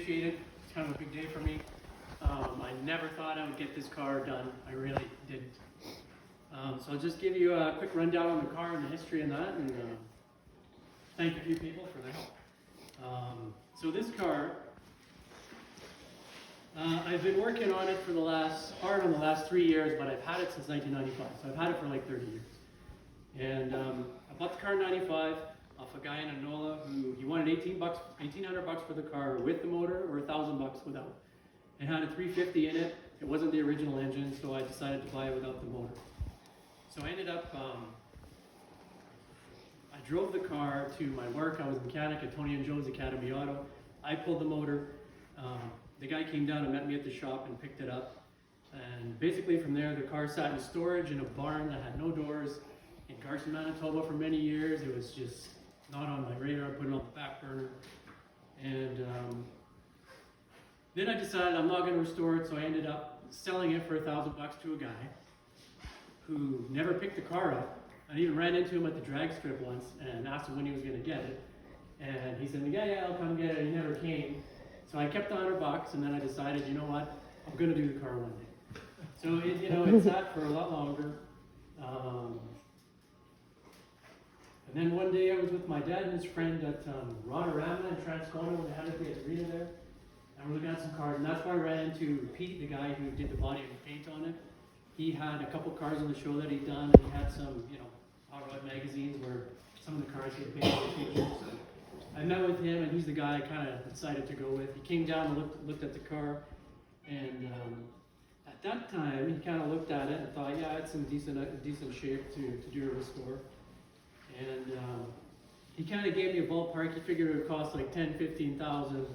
appreciate it. It's kind of a big day for me. I never thought I would get this car done. I really didn't. So I'll just give you a quick rundown on the car and the history and that, and thank a few people for their help. So this car, I've been working on it for the last 3 years, but I've had it since 1995. So I've had it for like 30 years. And I bought the car in 95 off a guy in Anola who he wanted $1,800 for the car with the motor, or $1,000 without. It had a 350 in it. It wasn't the original engine, so I decided to buy it without the motor. So I ended up, I drove the car to my work. I was a mechanic at Tony and Joe's Academy Auto. I pulled the motor. The guy came down and met me at the shop and picked it up. And basically from there, the car sat in storage in a barn that had no doors in Carson, Manitoba for many years. It was just not on my radar. I put it on the back burner. And then I decided I'm not going to restore it, so I ended up selling it for $1,000 to a guy who never picked the car up. I even ran into him at the drag strip once and asked him when he was going to get it. And he said, yeah, I'll come get it. He never came. So I kept the $100, and then I decided, you know what, I'm going to do the car one day. So it sat for a lot longer. And then one day I was with my dad and his friend at Ronorama in Transcona. They had it at the arena there. And we're looking at some cars, and that's where I ran into Pete, the guy who did the body and the paint on it. He had a couple cars on the show that he'd done, and he had some, Hot Rod magazines where some of the cars he had painted pictures. I met with him, and he's the guy I kind of decided to go with. He came down and looked at the car, and at that time, he kind of looked at it and thought, yeah, it's in decent shape to do a restore. And he kind of gave me a ballpark. He figured it would cost like $10,000-15,000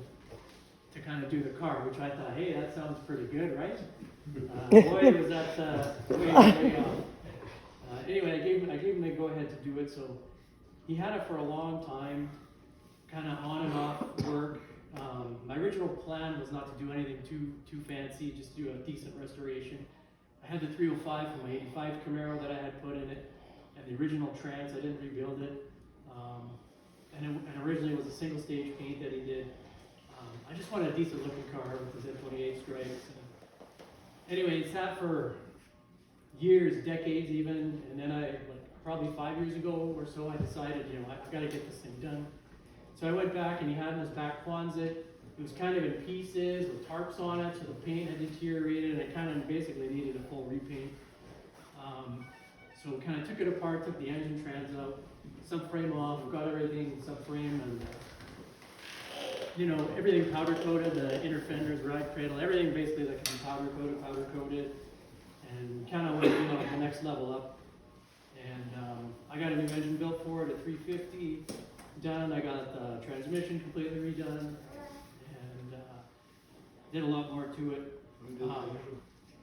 to kind of do the car, which I thought, hey, that sounds pretty good, right? Boy, was that way off. Anyway, I gave him the go-ahead to do it. So he had it for a long time, kind of on and off work. My original plan was not to do anything too fancy, just do a decent restoration. I had the 305 from my 85 Camaro that I had put in it, and the original trans. I didn't rebuild it. And originally it was a single stage paint that he did. I just wanted a decent looking car with the Z28 stripes. Anyway, it sat for years, decades even, and then probably 5 years ago or so, I decided, I've got to get this thing done. So I went back, and he had in his back closet. It was kind of in pieces with tarps on it, so the paint had deteriorated, and it kind of basically needed a full repaint. So we kind of took it apart, took the engine trans out, subframe off, got everything subframe, and everything powder coated, the inner fenders, ride cradle, everything basically that can be powder coated, and kind of went the next level up. And I got a new engine built for it, a 350 done. I got the transmission completely redone, and did a lot more to it.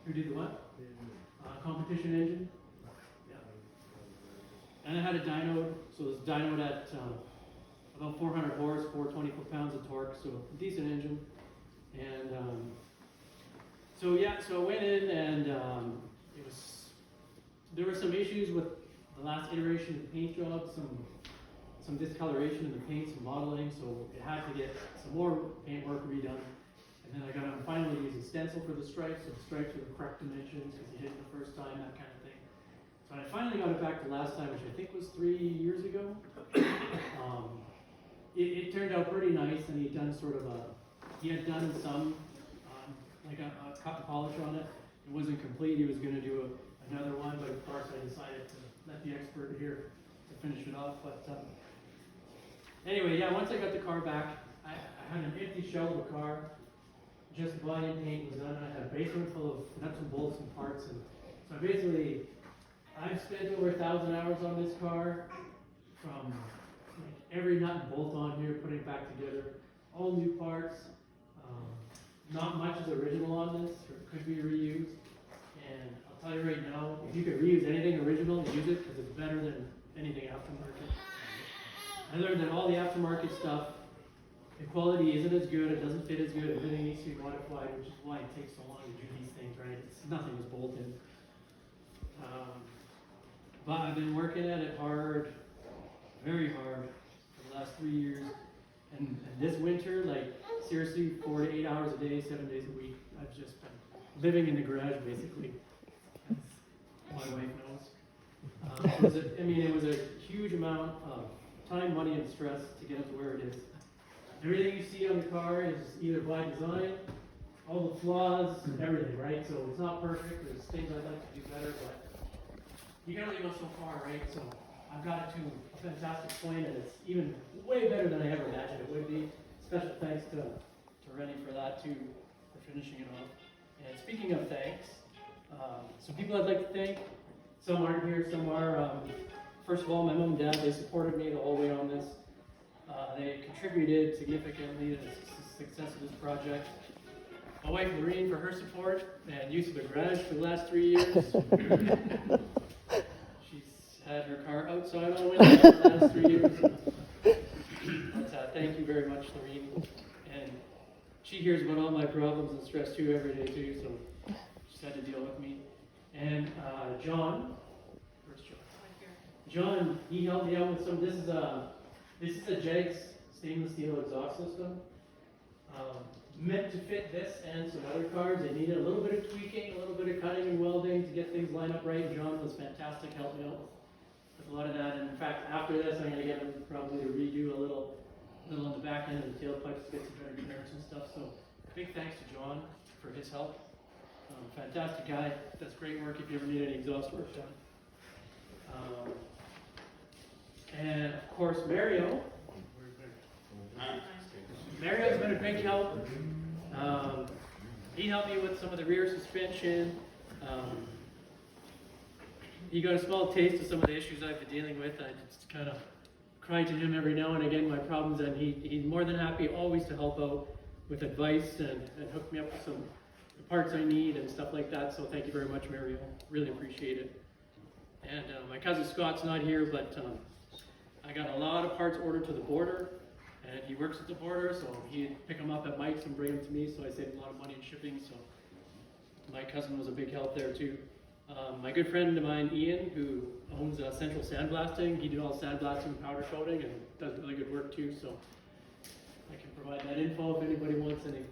Who did the what? Competition engine. Yeah. And I had a dyno, so this dyno at about 400 horse, 420 foot-pounds of torque, so a decent engine. And so I went in, and there were some issues with the last iteration of the paint job, some discoloration in the paint, some modeling, so it had to get some more paint work redone. And then I got to finally use a stencil for the stripes, so the stripes were the correct dimensions because he hit it the first time, that kind of thing. So I finally got it back to last time, which I think was 3 years ago. It turned out pretty nice, and he had done some like a cut and polish on it. It wasn't complete. He was going to do another one, but of course I decided to let the expert here to finish it off. But anyway, yeah, once I got the car back, I had an empty shell of the car. Just the body and paint was done. I had a basement full of nuts and bolts and parts, and so basically I've spent over 1,000 hours on this car, from every nut and bolt on here, putting it back together, all new parts. Not much is original on this, or could be reused. And I'll tell you right now, if you could reuse anything original, use it, because it's better than anything aftermarket. I learned that all the aftermarket stuff, the quality isn't as good, it doesn't fit as good, everything needs to be modified, which is why it takes so long to do these things, right? Nothing is bolted. But I've been working at it hard, very hard, for the last 3 years. And this winter, like seriously, 4 to 8 hours a day, 7 days a week, I've just been living in the garage basically, as my wife knows. It was a huge amount of time, money, and stress to get it to where it is. Everything you see on the car is either by design, all the flaws, everything, right? So it's not perfect. There's things I'd like to do better, but you can only go so far, right? So I've got it to a fantastic point, and it's even way better than I ever imagined it would be. Special thanks to Rennie for that too, for finishing it off. And speaking of thanks, some people I'd like to thank. Some aren't here, some are. First of all, my mom and dad, they supported me the whole way on this. They contributed significantly to the success of this project. My wife, Maureen, for her support and use of the garage for the last 3 years. She's had her car outside all winter for the last 3 years. But thank you very much, Maureen. And she hears about all my problems and stress too every day too, so she's had to deal with me. And John, where's John? John, he helped me out with some. This is a Jegs stainless steel exhaust system. Meant to fit this and some other cars. They needed a little bit of tweaking, a little bit of cutting and welding to get things lined up right. And John was fantastic, helped me out with a lot of that. And in fact, after this, I'm going to get him probably to redo a little on the back end of the tailpipes to get some better clearance and stuff. So big thanks to John for his help. Fantastic guy. Does great work if you ever need any exhaust work done. And of course, Mario. Mario's been a big help. He helped me with some of the rear suspension. He got a small taste of some of the issues I've been dealing with. I just kind of cry to him every now and again my problems, and he's more than happy always to help out with advice and hook me up with some parts I need and stuff like that. So thank you very much, Mario. Really appreciate it. And my cousin Scott's not here, but I got a lot of parts ordered to the border. And he works at the border, so he'd pick them up at Mike's and bring them to me, so I saved a lot of money in shipping. So my cousin was a big help there too. My good friend of mine, Ian, who owns Central Sandblasting, he did all sandblasting and powder coating and does really good work too. So I can provide that info if anybody wants any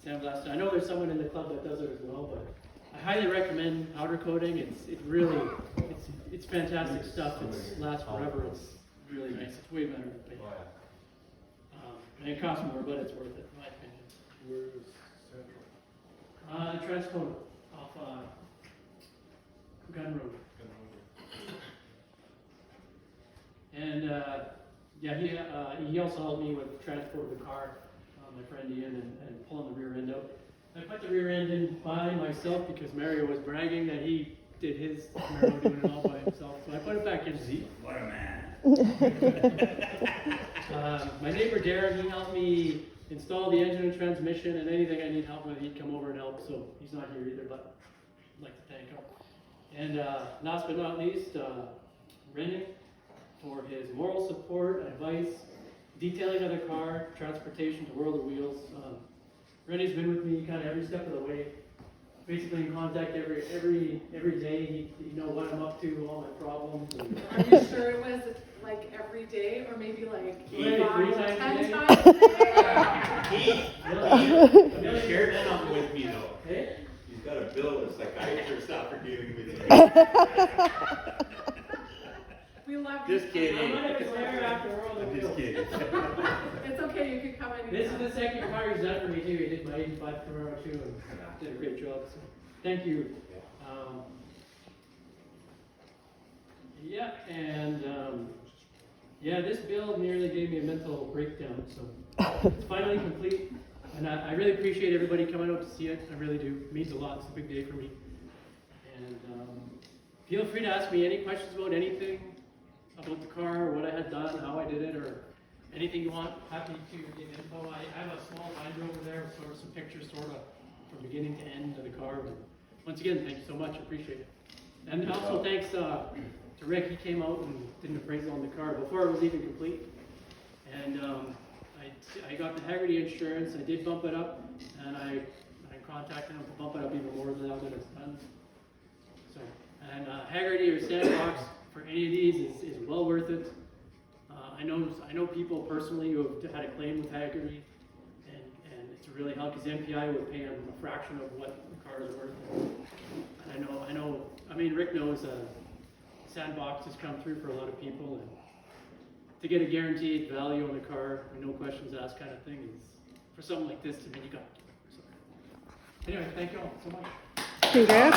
sandblasting. I know there's someone in the club that does it as well, but I highly recommend powder coating. It's fantastic stuff. It lasts forever. It's really nice. It's way better than paint. And it costs more, but it's worth it, in my opinion. Where is Central? Transcona off Gun Road. And he also helped me with transport of the car, my friend Ian, and pulling the rear end out. I put the rear end in by myself because Mario was bragging that he did his Camaro doing it all by himself. So I put it back in. What a man. My neighbor Darren, he helped me install the engine and transmission, and anything I need help with, he'd come over and help. So he's not here either, but I'd like to thank him. And last but not least, Rennie for his moral support, advice, detailing of the car, transportation to World of Wheels. Rennie's been with me kind of every step of the way. Basically in contact every day. He know what I'm up to, all my problems. And are you sure it was like every day, or maybe like 3 times 10 a day? times a day? He's shared that with me though. Hey? He's got a bill of psychiatrist for dealing with you. We love you. Just kidding. I'm not even there after World of I'm just Wheels. kidding. It's okay, you can come in. This is the second car he's done for me too. He did my 85 Camaro too, and did a great job. So thank you. This build nearly gave me a mental breakdown. So it's finally complete, and I really appreciate everybody coming out to see it. I really do. It means a lot. It's a big day for me. And feel free to ask me any questions about anything about the car, or what I had done, how I did it, or anything you want. Happy to give info. I have a small binder over there with sort of some pictures, sort of from beginning to end of the car. But once again, thank you so much. Appreciate it. And also thanks to Rick. He came out and did an appraisal on the car before it was even complete. And I got the Haggerty insurance. I did bump it up, and I contacted him to bump it up even more than that it's done. So, and Haggerty or Sandbox for any of these is well worth it. I know people personally who have had a claim with Haggerty, and it's really helped because MPI would pay them a fraction of what the car is worth. And I mean, Rick knows Sandbox has come through for a lot of people, and to get a guaranteed value on the car, no questions asked kind of thing is, for something like this, to me, you got to do it. So, anyway, thank you all so much. Congrats.